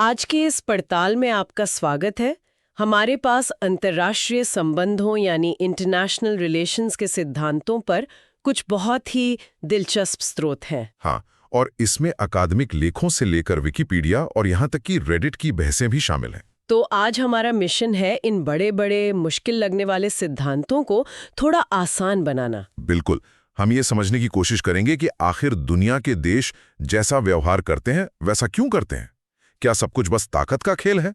आज के इस पड़ताल में आपका स्वागत है। हमारे पास अंतर्राष्ट्रीय संबंधों यानी इंटरनेशनल रिलेशंस के सिद्धांतों पर कुछ बहुत ही दिलचस्प स्रोत हैं। हाँ, और इसमें अकादमिक लेखों से लेकर विकिपीडिया और यहाँ तक कि रेडिट की बहसें भी शामिल हैं। तो आज हमारा मिशन है इन बड़े बड़े मुश्किल लगने वाले सिद्धांतों को थोड़ा आसान बनाना। बिल्कुल, हम ये समझने की कोशिश करेंगे कि आखिर दुनिया के देश जैसा व्यवहार करते हैं वैसा क्यों करते हैं। क्या सब कुछ बस ताकत का खेल है,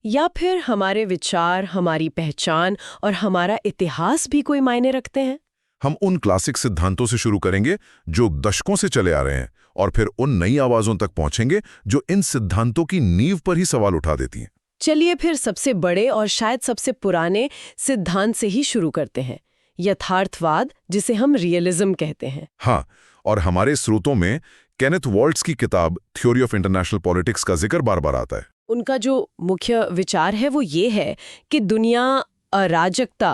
या फिर हमारे विचार, हमारी पहचान और हमारा इतिहास भी कोई मायने रखते हैं? हम उन क्लासिक सिद्धांतों से शुरू करेंगे जो दशकों से चले आ रहे हैं और फिर उन नई आवाजों तक पहुंचेंगे जो इन सिद्धांतों की नींव पर ही सवाल उठा देती हैं। चलिए फिर सबसे बड़े और शायद सबसे पुराने सिद्धांत से ही शुरू करते हैं, यथार्थवाद, जिसे हम रियलिज्म कहते हैं। हाँ, और हमारे स्रोतों में केनेथ वॉल्ट्स की किताब थ्योरी ऑफ इंटरनेशनल पॉलिटिक्स का जिक्र बार बार आता है। उनका जो मुख्य विचार है वो ये है कि दुनिया अराजकता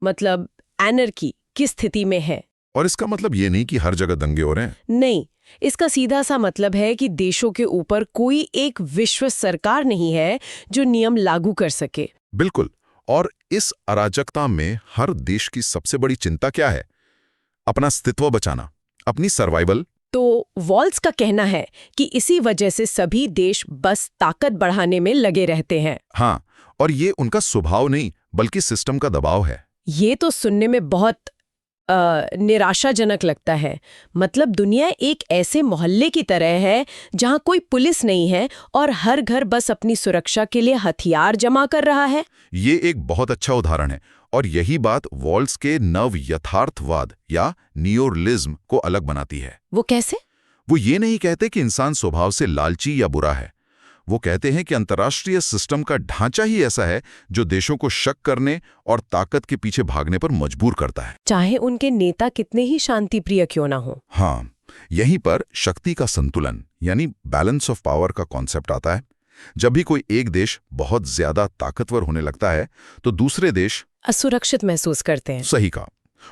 मतलब एनर्की की स्थिति में है। और इसका मतलब ये नहीं कि हर जगह दंगे हो रहे हैं। नहीं, इसका सीधा सा मतलब है कि देशों के ऊपर कोई एक विश्व सरकार नहीं है जो नियम लागू कर सके। बिल्कुल, और इस अराजकता में हर देश की सबसे बड़ी चिंता क्या है? अपना अस्तित्व बचाना, अपनी सर्वाइवल। तो वॉल्स का कहना है कि इसी वजह से सभी देश बस ताकत बढ़ाने में लगे रहते हैं। हाँ, और ये उनका स्वभाव नहीं बल्कि सिस्टम का दबाव है। ये तो सुनने में बहुत निराशाजनक लगता है। मतलब दुनिया एक ऐसे मोहल्ले की तरह है जहां कोई पुलिस नहीं है और हर घर बस अपनी सुरक्षा के लिए हथियार जमा कर रहा है। ये एक बहुत अच्छा उदाहरण है, और यही बात वॉल्स के नव यथार्थवाद या नियोरलिज्म को अलग बनाती है। वो कैसे? वो ये नहीं कहते कि इंसान स्वभाव से लालची या बुरा है। वो कहते हैं कि अंतर्राष्ट्रीय सिस्टम का ढांचा ही ऐसा है जो देशों को शक करने और ताकत के पीछे भागने पर मजबूर करता है, चाहे उनके नेता कितने ही शांति प्रिय क्यों ना हो। हाँ, यहीं पर शक्ति का संतुलन यानी बैलेंस ऑफ पावर का कॉन्सेप्ट आता है। जब भी कोई एक देश बहुत ज्यादा ताकतवर होने लगता है तो दूसरे देश असुरक्षित महसूस करते हैं। सही कहा,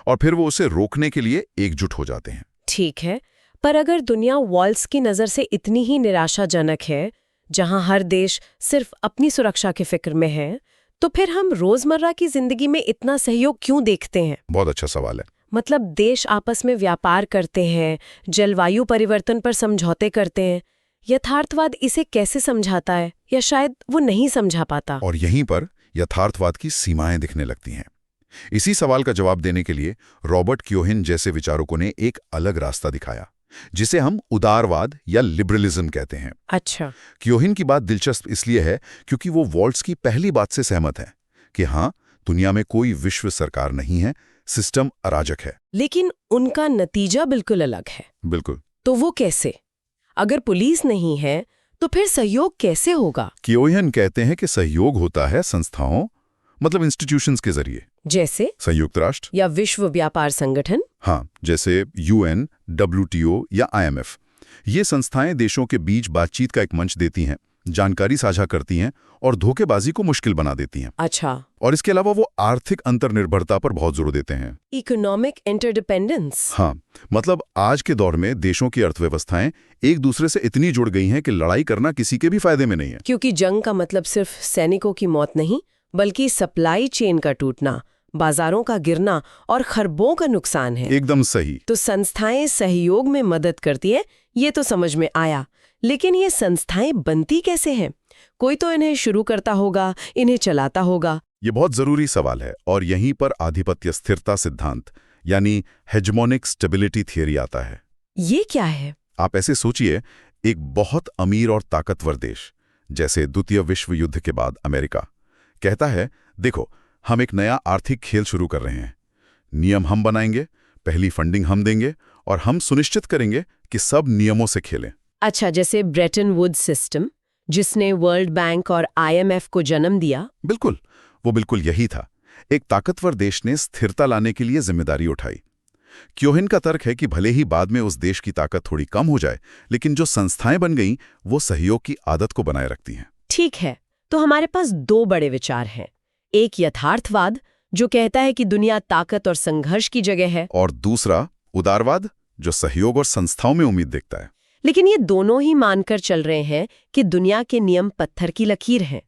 और फिर वो उसे रोकने के लिए एकजुट हो जाते हैं। ठीक है, पर अगर दुनिया वॉल्स की नज़र से इतनी ही निराशाजनक है, जहां हर देश सिर्फ अपनी सुरक्षा के फिक्र में है, तो फिर हम रोजमर्रा की जिंदगी में इतना सहयोग क्यों देखते हैं? बहुत अच्छा सवाल है। मतलब देश आपस में व्यापार करते हैं, जलवायु परिवर्तन पर समझौते करते हैं। यथार्थवाद इसे कैसे समझाता है, या शायद वो नहीं समझा पाता? और यहीं पर यथार्थवाद की सीमाएं दिखने लगती हैं। इसी सवाल का जवाब देने के लिए रॉबर्ट क्योहिन जैसे विचारकों ने एक अलग रास्ता दिखाया, जिसे हम उदारवाद या लिबरलिज्म कहते हैं। अच्छा। क्योहिन की बात दिलचस्प इसलिए है क्योंकि वो वॉल्ट्स की पहली बात से सहमत है कि हाँ, दुनिया में कोई विश्व सरकार नहीं है, सिस्टम अराजक है। लेकिन उनका नतीजा बिल्कुल अलग है। बिल्कुल। तो वो कैसे? अगर पुलिस नहीं है तो फिर सहयोग कैसे होगा? क्योहिन कहते हैं कि सहयोग होता है संस्थाओं मतलब इंस्टीट्यूशंस के जरिए, जैसे संयुक्त राष्ट्र या विश्व व्यापार संगठन। हाँ, जैसे UN, WTO या IMF। ये संस्थाएं देशों के बीच बातचीत का एक मंच देती हैं, जानकारी साझा करती हैं और धोखेबाजी को मुश्किल बना देती हैं। अच्छा। और इसके अलावा वो आर्थिक अंतर्निर्भरता पर बहुत जोर देते हैं। Economic interdependence. हाँ, मतलब आज के दौर में देशों की अर्थव्यवस्थाएं एक दूसरे से इतनी जुड़ गई हैं कि लड़ाई करना किसी के भी फायदे में नहीं है। क्योंकि जंग का मतलब सिर्फ सैनिकों की मौत नहीं, बल्कि सप्लाई चेन का टूटना, बाजारों का गिरना और खरबों का नुकसान है। एकदम सही। तो संस्थाएं सहयोग में मदद करती है, ये तो समझ में आया। लेकिन ये संस्थाएं बनती कैसे हैं? कोई तो इन्हें शुरू करता होगा, इन्हें चलाता होगा। ये बहुत जरूरी सवाल है, और यहीं पर आधिपत्य स्थिरता सिद्धांत यानी हेजेमोनिक स्टेबिलिटी थियरी आता है। ये क्या है? आप ऐसे सोचिए, एक बहुत अमीर और ताकतवर देश जैसे द्वितीय विश्व युद्ध के बाद अमेरिका कहता है, देखो, हम एक नया आर्थिक खेल शुरू कर रहे हैं। नियम हम बनाएंगे, पहली फंडिंग हम देंगे और हम सुनिश्चित करेंगे कि सब नियमों से खेलें। अच्छा, जैसे ब्रेटन वुड्स सिस्टम जिसने वर्ल्ड बैंक और IMF को जन्म दिया। बिल्कुल, वो बिल्कुल यही था। एक ताकतवर देश ने स्थिरता लाने के लिए जिम्मेदारी उठाई। क्योहिन का तर्क है कि भले ही बाद में उस देश की ताकत थोड़ी कम हो जाए, लेकिन जो संस्थाएं बन गईं वो सहयोग की आदत को बनाए रखती हैं। ठीक है, तो हमारे पास दो बड़े विचार हैं। एक यथार्थवाद जो कहता है कि दुनिया ताकत और संघर्ष की जगह है, और दूसरा उदारवाद जो सहयोग और संस्थाओं में उम्मीद देखता है। लेकिन ये दोनों ही मानकर चल रहे हैं कि दुनिया के नियम पत्थर की लकीर हैं।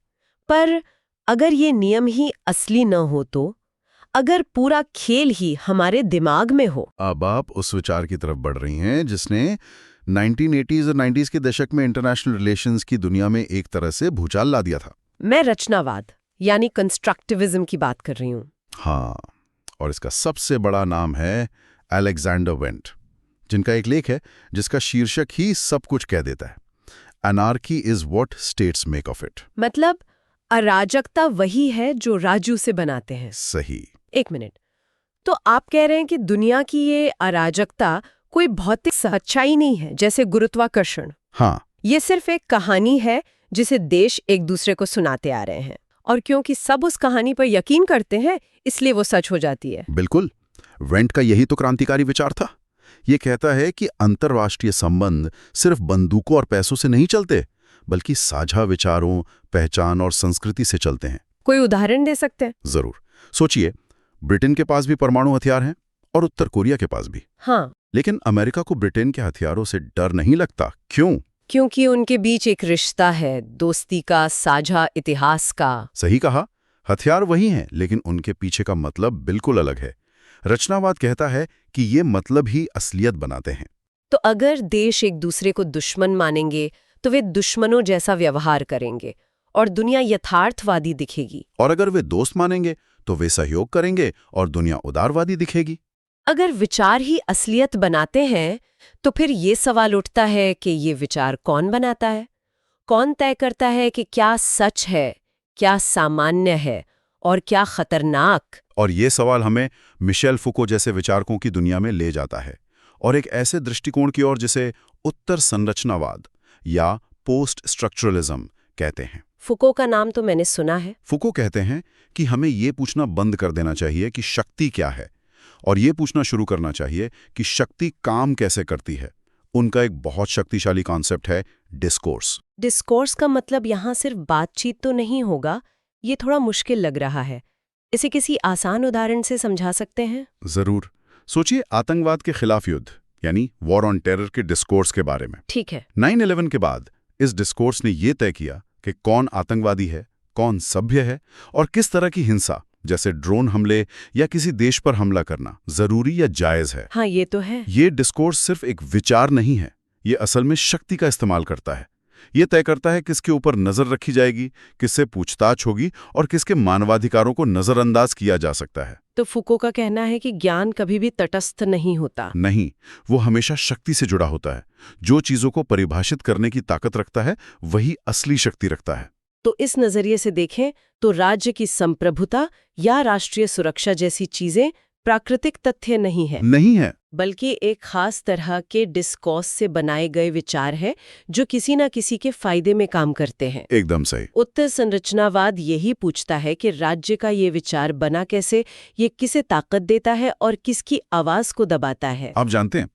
पर अगर ये नियम ही असली न हो तो, अगर पूरा खेल ही हमारे दिमाग में हो। अब आप उस विचार की तरफ बढ़ रही हैं जिसने 1980s और 90s के दशक में इंटरनेशनल रिलेशंस की दुनिया में एक तरह से भूचाल ला दिया था। मैं रचनावाद यानी कंस्ट्रक्टिविज्म की बात कर रही हूँ। हाँ, और इसका सबसे बड़ा नाम है अलेक्जेंडर वेंट, जिनका एक लेख है जिसका शीर्षक ही सब कुछ कह देता है, anarchy is what states make of it. मतलब अराजकता वही है जो राजू से बनाते हैं। सही। एक मिनट, तो आप कह रहे हैं कि दुनिया की ये अराजकता कोई भौतिक सच्चाई नहीं है, जैसे गुरुत्वाकर्षण। हाँ, ये सिर्फ एक कहानी है जिसे देश एक दूसरे को सुनाते आ रहे हैं, और क्योंकि सब उस कहानी पर यकीन करते हैं इसलिए वो सच हो जाती है। बिल्कुल। वेंट का यही तो क्रांतिकारी विचार था। ये कहता है कि अंतर्राष्ट्रीय संबंध सिर्फ बंदूकों और पैसों से नहीं चलते, बल्कि साझा विचारों, पहचान और संस्कृति से चलते हैं। कोई उदाहरण दे सकते हैं? जरूर। सोचिए, ब्रिटेन के पास भी परमाणु हथियार हैं और उत्तर कोरिया के पास भी। हाँ, लेकिन अमेरिका को ब्रिटेन के हथियारों से डर नहीं लगता। क्यों? क्योंकि उनके बीच एक रिश्ता है, दोस्ती का, साझा इतिहास का। सही कहा। हथियार वही हैं, लेकिन उनके पीछे का मतलब बिल्कुल अलग है। रचनावाद कहता है कि ये मतलब ही असलियत बनाते हैं। तो अगर देश एक दूसरे को दुश्मन मानेंगे तो वे दुश्मनों जैसा व्यवहार करेंगे और दुनिया यथार्थवादी दिखेगी। और अगर वे दोस्त मानेंगे तो वे सहयोग करेंगे और दुनिया उदारवादी दिखेगी। अगर विचार ही असलियत बनाते हैं तो फिर ये सवाल उठता है कि ये विचार कौन बनाता है? कौन तय करता है कि क्या सच है, क्या सामान्य है और क्या खतरनाक? और ये सवाल हमें मिशेल फुको जैसे विचारकों की दुनिया में ले जाता है, और एक ऐसे दृष्टिकोण की ओर जिसे उत्तर संरचनावाद या पोस्ट स्ट्रक्चरलिज्म कहते हैं। फुको का नाम तो मैंने सुना है। फुको कहते हैं कि हमें ये पूछना बंद कर देना चाहिए कि शक्ति क्या है, और ये पूछना शुरू करना चाहिए कि शक्ति काम कैसे करती है। उनका एक बहुत शक्तिशाली कॉन्सेप्ट है डिस्कोर्स। डिस्कोर्स का मतलब यहाँ सिर्फ बातचीत तो नहीं होगा, ये थोड़ा मुश्किल लग रहा है। इसे किसी आसान उदाहरण से समझा सकते हैं? जरूर। सोचिए आतंकवाद के खिलाफ युद्ध यानी वॉर ऑन टेरर के डिस्कोर्स के बारे में। ठीक है। 9/11 के बाद इस डिस्कोर्स ने ये तय किया कि कौन आतंकवादी है, कौन सभ्य है, और किस तरह की हिंसा जैसे ड्रोन हमले या किसी देश पर हमला करना जरूरी या जायज है। हाँ, ये तो है। ये डिस्कोर्स सिर्फ एक विचार नहीं है, ये असल में शक्ति का इस्तेमाल करता है। ये तय करता है किसके ऊपर नजर रखी जाएगी, किससे पूछताछ होगी और किसके मानवाधिकारों को नजरअंदाज किया जा सकता है। तो फुको का कहना है कि ज्ञान कभी भी तटस्थ नहीं होता। नहीं, वो हमेशा शक्ति से जुड़ा होता है। जो चीजों को परिभाषित करने की ताकत रखता है वही असली शक्ति रखता है। तो इस नजरिए से देखें तो राज्य की संप्रभुता या राष्ट्रीय सुरक्षा जैसी चीजें प्राकृतिक तथ्य नहीं है, बल्कि एक खास तरह के डिस्कोर्स से बनाए गए विचार है जो किसी न किसी के फायदे में काम करते हैं। एकदम सही। उत्तर संरचनावाद यही पूछता है कि राज्य का ये विचार बना कैसे, ये किसे ताकत देता है और किसकी आवाज को दबाता है। आप जानते हैं,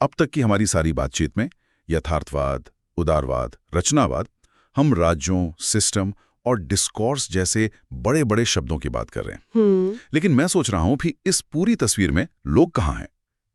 अब तक की हमारी सारी बातचीत में यथार्थवाद, उदारवाद, रचनावाद, हम राज्यों, सिस्टम और डिस्कोर्स जैसे बड़े बड़े शब्दों की बात कर रहे हैं। लेकिन मैं सोच रहा हूं कि इस पूरी तस्वीर में लोग कहाँ हैं,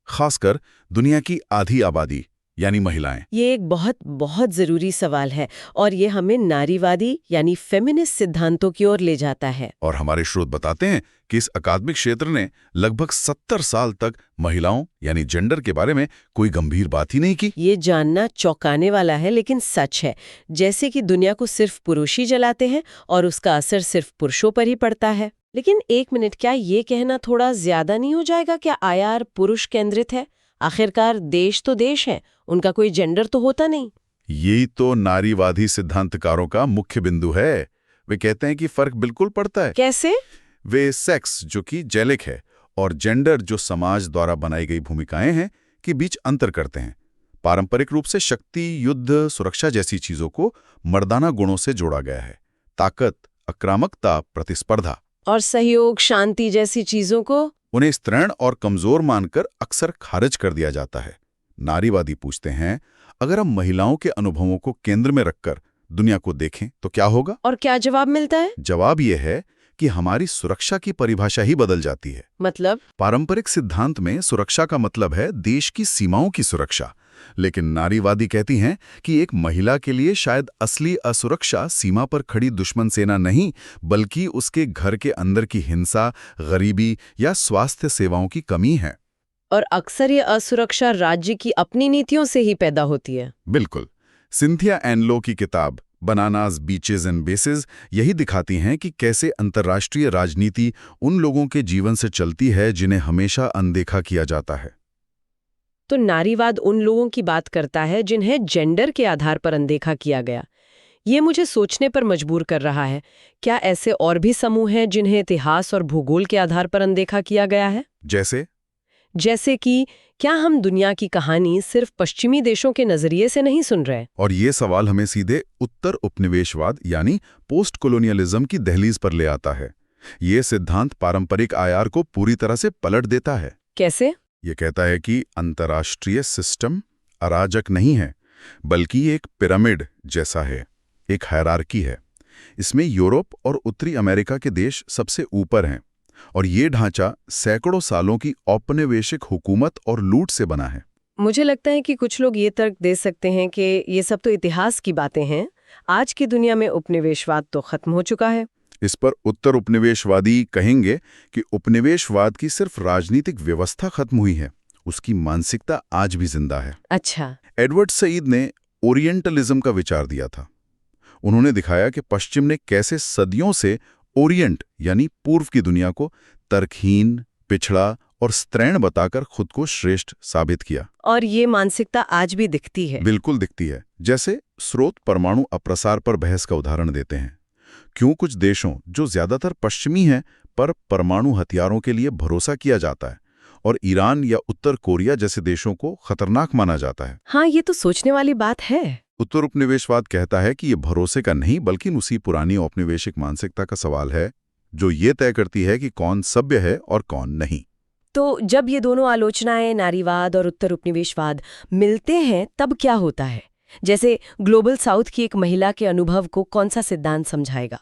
खासकर दुनिया की आधी आबादी यानी महिलाएं। ये एक बहुत बहुत जरूरी सवाल है और ये हमें नारीवादी यानी फेमिनिस्ट सिद्धांतों की ओर ले जाता है। और हमारे स्रोत बताते हैं कि इस अकादमिक क्षेत्र ने लगभग 70 साल तक महिलाओं यानी जेंडर के बारे में कोई गंभीर बात ही नहीं की। ये जानना चौंकाने वाला है, लेकिन सच है। जैसे कि दुनिया को सिर्फ पुरुष ही जलाते हैं और उसका असर सिर्फ पुरुषों पर ही पड़ता है। लेकिन एक मिनट, क्या ये कहना थोड़ा ज्यादा नहीं हो जाएगा? क्या आईआर पुरुष केंद्रित है? आखिरकार देश तो देश है, उनका कोई जेंडर तो होता नहीं। यही तो नारीवादी सिद्धांतकारों का मुख्य बिंदु है। वे कहते हैं कि फर्क बिल्कुल पड़ता है। कैसे? वे सेक्स, जो कि जैलिक है, और जेंडर, जो समाज द्वारा बनाई गई भूमिकाएं हैं, के बीच अंतर करते हैं। पारंपरिक रूप से शक्ति, युद्ध, सुरक्षा जैसी चीजों को मर्दाना गुणों से जोड़ा गया है। ताकत, आक्रामकता, प्रतिस्पर्धा और सहयोग, शांति जैसी चीजों को उन्हें स्त्रीण और कमजोर मानकर अक्सर खारिज कर दिया जाता है। नारीवादी पूछते हैं, अगर हम महिलाओं के अनुभवों को केंद्र में रखकर दुनिया को देखें तो क्या होगा? और क्या जवाब मिलता है? जवाब यह है कि हमारी सुरक्षा की परिभाषा ही बदल जाती है। मतलब? पारंपरिक सिद्धांत में सुरक्षा का मतलब है देश की सीमाओं की सुरक्षा, लेकिन नारीवादी कहती हैं कि एक महिला के लिए शायद असली असुरक्षा सीमा पर खड़ी दुश्मन सेना नहीं, बल्कि उसके घर के अंदर की हिंसा, गरीबी या स्वास्थ्य सेवाओं की कमी है। और अक्सर ये असुरक्षा राज्य की अपनी नीतियों से ही पैदा होती है। बिल्कुल। सिंथिया एनलो की किताब बनानास बीचेस एंड बेसेस यही दिखाती हैं कि कैसे अंतर्राष्ट्रीय राजनीति उन लोगों के जीवन से चलती है जिन्हें हमेशा अनदेखा किया जाता है। तो नारीवाद उन लोगों की बात करता है जिन्हें जेंडर के आधार पर अनदेखा किया गया। ये मुझे सोचने पर मजबूर कर रहा है, क्या ऐसे और भी समूह हैं जिन्हें इतिहास और भूगोल के आधार पर अनदेखा किया गया है? जैसे कि क्या हम दुनिया की कहानी सिर्फ पश्चिमी देशों के नजरिए से नहीं सुन रहे? और ये सवाल हमें सीधे उत्तर उपनिवेशवाद यानी पोस्ट कोलोनियलिज्म की दहलीज पर ले आता है। ये सिद्धांत पारंपरिक आयार को पूरी तरह से पलट देता है। कैसे? ये कहता है कि अंतर्राष्ट्रीय सिस्टम अराजक नहीं है, बल्कि एक पिरामिड जैसा है, एक हायरार्की है। इसमें यूरोप और उत्तरी अमेरिका के देश सबसे ऊपर हैं, और ये ढांचा सैकड़ों सालों की औपनिवेशिक हुकूमत और लूट से बना है। मुझे लगता है कि कुछ लोग ये तर्क दे सकते हैं कि ये सब तो इतिहास की बातें हैं, आज की दुनिया में उपनिवेशवाद तो खत्म हो चुका है। इस पर उत्तर उपनिवेशवादी कहेंगे कि उपनिवेशवाद की सिर्फ राजनीतिक व्यवस्था खत्म हुई है, उसकी मानसिकता आज भी जिंदा है। अच्छा। एडवर्ड सईद ने ओरिएंटलिज्म का विचार दिया था। उन्होंने दिखाया कि पश्चिम ने कैसे सदियों से ओरिएंट यानी पूर्व की दुनिया को तर्कहीन, पिछड़ा और स्त्रैण बताकर खुद को श्रेष्ठ साबित किया। और ये मानसिकता आज भी दिखती है? बिल्कुल दिखती है। जैसे स्रोत परमाणु अप्रसार पर बहस का उदाहरण देते हैं। क्यों कुछ देशों जो ज्यादातर पश्चिमी हैं पर परमाणु हथियारों के लिए भरोसा किया जाता है, और ईरान या उत्तर कोरिया जैसे देशों को खतरनाक माना जाता है? हाँ, ये तो सोचने वाली बात है। उत्तर उपनिवेशवाद कहता है कि ये भरोसे का नहीं, बल्कि उसी पुरानी औपनिवेशिक मानसिकता का सवाल है जो ये तय करती है कि कौन सभ्य है और कौन नहीं। तो जब ये दोनों आलोचनाएं, नारीवाद और उत्तर उपनिवेशवाद, मिलते हैं तब क्या होता है? जैसे ग्लोबल साउथ की एक महिला के अनुभव को कौन सा सिद्धांत समझाएगा?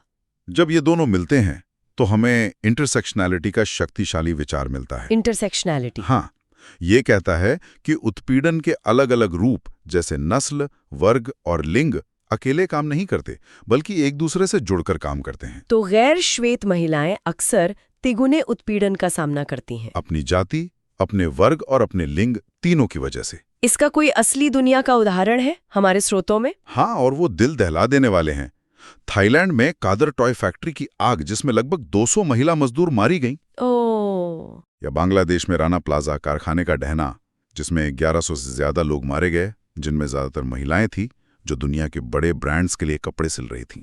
जब ये दोनों मिलते हैं तो हमें इंटरसेक्शनैलिटी का शक्तिशाली विचार मिलता है। इंटरसेक्शनैलिटी? हाँ, ये कहता है कि उत्पीड़न के अलग अलग रूप जैसे नस्ल, वर्ग और लिंग अकेले काम नहीं करते, बल्कि एक दूसरे से जुड़कर काम करते हैं। तो गैर श्वेत महिलाएं अक्सर तिगुने उत्पीड़न का सामना करती हैं, अपनी जाति, अपने वर्ग और अपने लिंग तीनों की वजह से। इसका कोई असली दुनिया का उदाहरण है हमारे स्रोतों में? हाँ, और वो दिल दहला देने वाले हैं। थाईलैंड में कादर टॉय फैक्ट्री की आग जिसमें लगभग 200 महिला मजदूर मारी गईं। ओह। या बांग्लादेश में राना प्लाजा कारखाने का ढहना जिसमें 1100 से ज्यादा लोग मारे गए, जिनमें ज्यादातर महिलाएं थी जो दुनिया के बड़े ब्रांड्स के लिए कपड़े सिल रही थीं।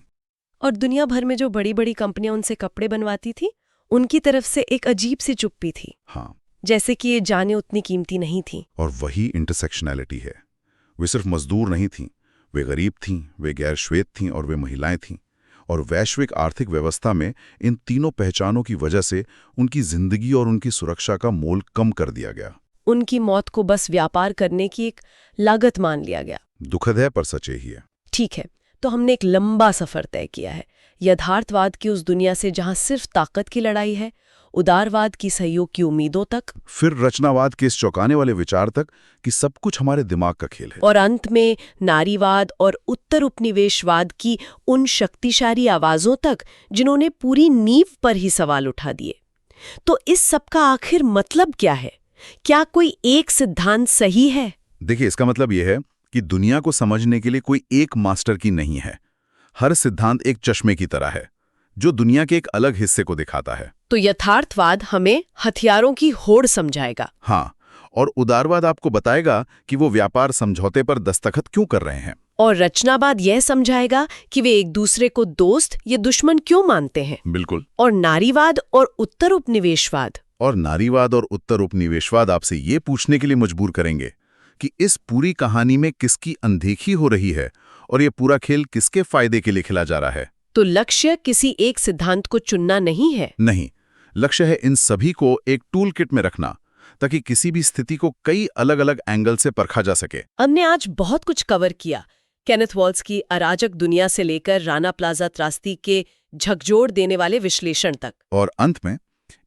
और दुनिया भर में जो बड़ी बड़ी कंपनियां उनसे कपड़े बनवाती थी, उनकी तरफ से एक अजीब सी चुप्पी थी। हाँ, जैसे कि ये जाने उतनी कीमती नहीं थी। और वही इंटरसेक्शनैलिटी है। वे सिर्फ मजदूर नहीं थीं, वे गरीब थीं, वे गैर श्वेत थीं और वे महिलाएं थीं। और वैश्विक आर्थिक व्यवस्था में इन तीनों पहचानों की वजह से उनकी जिंदगी और उनकी सुरक्षा का मोल कम कर दिया गया। उनकी मौत को बस व्यापार करने की एक लागत मान लिया गया। दुखद है पर सच ही है। ठीक है, तो हमने एक लंबा सफर तय किया है, यथार्थवाद की उस दुनिया से जहां सिर्फ ताकत की लड़ाई है, उदारवाद की सहयोग की उम्मीदों तक, फिर रचनावाद के इस चौंकाने वाले विचार तक कि सब कुछ हमारे दिमाग का खेल है, और अंत में नारीवाद और उत्तर उपनिवेशवाद की उन शक्तिशाली आवाजों तक जिन्होंने पूरी नींव पर ही सवाल उठा दिए। तो इस सब का आखिर मतलब क्या है? क्या कोई एक सिद्धांत सही है? देखिए, इसका मतलब यह है कि दुनिया को समझने के लिए कोई एक मास्टर की नहीं है। हर सिद्धांत एक चश्मे की तरह है जो दुनिया के एक अलग हिस्से को दिखाता है। तो यथार्थवाद हमें हथियारों की होड़ समझाएगा। हाँ, और उदारवाद आपको बताएगा कि वो व्यापार समझौते पर दस्तखत क्यों कर रहे हैं। और रचनावाद यह समझाएगा कि वे एक दूसरे को दोस्त या दुश्मन क्यों मानते हैं। बिल्कुल। और नारीवाद और उत्तर उपनिवेशवाद आपसे ये पूछने के लिए मजबूर करेंगे कि इस पूरी कहानी में किसकी अनदेखी हो रही है और ये पूरा खेल किसके फायदे के लिए खेला जा रहा है। तो लक्ष्य किसी एक सिद्धांत को चुनना नहीं है। नहीं, लक्ष्य है इन सभी को एक टूल किट में रखना ताकि किसी भी स्थिति को कई अलग अलग एंगल से परखा जा सके। हमने आज बहुत कुछ कवर किया, केनेथ वॉल्स की अराजक दुनिया से लेकर राना प्लाजा त्रासदी के झकझोर देने वाले विश्लेषण तक। और अंत में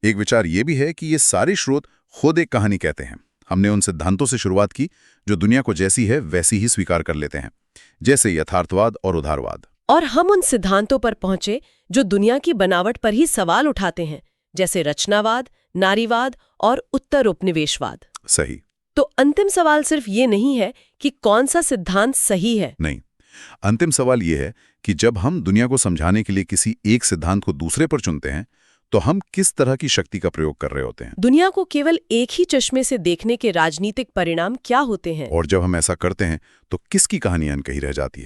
एक विचार ये भी है कि ये सारे स्रोत खुद एक कहानी कहते हैं। हमने उन सिद्धांतों से शुरुआत की जो दुनिया को जैसी है वैसी ही स्वीकार कर लेते हैं, जैसे यथार्थवाद और उदारवाद। और हम उन सिद्धांतों पर पहुंचे जो दुनिया की बनावट पर ही सवाल उठाते हैं, जैसे रचनावाद, नारीवाद और उत्तर उपनिवेशवाद। सही। तो अंतिम सवाल सिर्फ ये नहीं है कि कौन सा सिद्धांत सही है। नहीं, अंतिम सवाल ये है कि जब हम दुनिया को समझाने के लिए किसी एक सिद्धांत को दूसरे पर चुनते हैं तो हम किस तरह की शक्ति का प्रयोग कर रहे होते हैं। दुनिया को केवल एक ही चश्मे से देखने के राजनीतिक परिणाम क्या होते हैं। और जब हम ऐसा करते हैं तो किसकी कहानी अनकही रह जाती है।